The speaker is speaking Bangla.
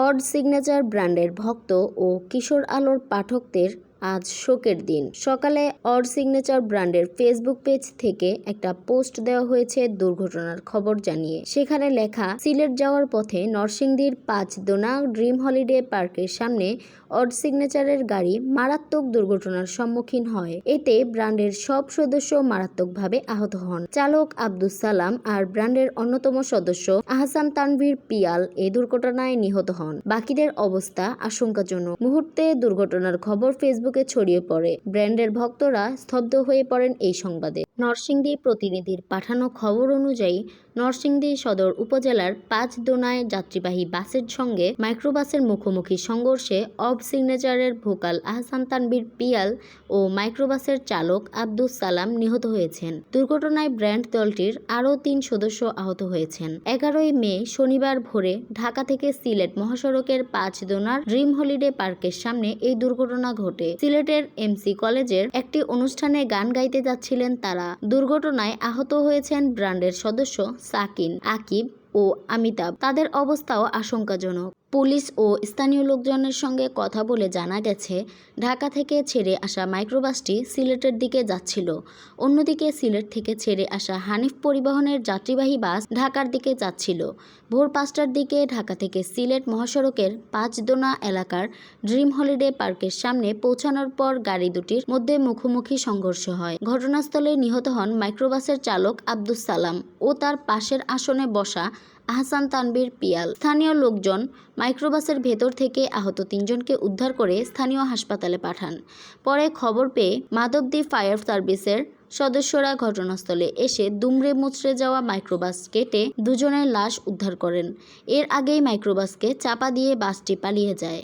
অড সিগনেচার ব্র্যান্ডের ভক্ত ও কিশোর আলোর পাঠকদের আজ শোকের দিন। সকালে অড সিগনেচার ব্র্যান্ডের ফেসবুক পেজ থেকে একটা পোস্ট দেওয়া হয়েছে দুর্ঘটনার খবর জানিয়ে। সেখানে লেখা, সিলেট যাওয়ার পথে নরসিংদীর ৫ দোনা ড্রিম হলিডে পার্কের সামনে অড সিগনেচারের গাড়ি মারাত্মক দুর্ঘটনার সম্মুখীন হয়। এতে ব্র্যান্ডের সব সদস্য মারাত্মকভাবে আহত হন। চালক আব্দুস সালাম আর ব্র্যান্ডের অন্যতম সদস্য আহসান তানভীর পিয়াল এই দুর্ঘটনায় নিহত হন। বাকিদের অবস্থা আশঙ্কাজনক। মুহূর্তে দুর্ঘটনার খবর ফেসবুকে ছড়িয়ে পড়ে। ব্র্যান্ডের ভক্তরা স্তব্ধ হয়ে পড়েন এই সংবাদে। নরসিংদী প্রতিনিধির পাঠানো খবর অনুযায়ী নরসিংদী সদর উপজেলার ৫ দোনায় যাত্রীবাহী বাসের সঙ্গে মাইক্রোবাসের মুখোমুখি সংঘর্ষে অড সিগনেচারের ভোকাল আহসান তানভীর পিয়াল ও মাইক্রোবাসের চালক আব্দুস সালাম নিহত হয়েছেন। দুর্ঘটনায় ব্র্যান্ড দলটির আরও ৩ সদস্য আহত হয়েছেন। ১১ই মে শনিবার ভোরে ঢাকা থেকে সিলেট মহাসড়কের ৫ দোনার ড্রিম হলিডে পার্কের সামনে এই দুর্ঘটনা ঘটে। সিলেটের এমসি কলেজের একটি অনুষ্ঠানে গান গাইতে যাচ্ছিলেন তারা। দুর্ঘটনায় আহত হয়েছেন ব্র্যান্ডের সদস্য সাকিন, আকিব ও আমিতাভ। তাদের অবস্থাও আশঙ্কাজনক। পুলিশ ও স্থানীয় লোকজনের সঙ্গে কথা বলে জানা গেছে, ঢাকা থেকে ছেড়ে আসা মাইক্রোবাসটি সিলেটের দিকে যাচ্ছিল। অন্যদিকে সিলেট থেকে ছেড়ে আসা হানিফ পরিবহনের যাত্রীবাহী বাস ঢাকার দিকে যাচ্ছিল। ভোর ৫টার দিকে ঢাকা থেকে সিলেট মহাসড়কের ৫ দোনা এলাকার ড্রিম হলিডে পার্কের সামনে পৌঁছানোর পর গাড়ি দুটির মধ্যে মুখোমুখি সংঘর্ষ হয়। ঘটনাস্থলে নিহত হন মাইক্রোবাসের চালক আব্দুস সালাম ও তার পাশের আসনে বসা আহসান তানভীর পিয়াল। স্থানীয় লোকজন মাইক্রোবাসের ভেতর থেকে আহত ৩ জনকে উদ্ধার করে স্থানীয় হাসপাতালে পাঠান। পরে খবর পেয়ে মাধবদী ফায়ার সার্ভিসের সদস্যরা ঘটনাস্থলে এসে দুমড়ে মুচড়ে যাওয়া মাইক্রোবাস কেটে ২ জনের লাশ উদ্ধার করেন। এর আগেই মাইক্রোবাসকে চাপা দিয়ে বাসটি পালিয়ে যায়।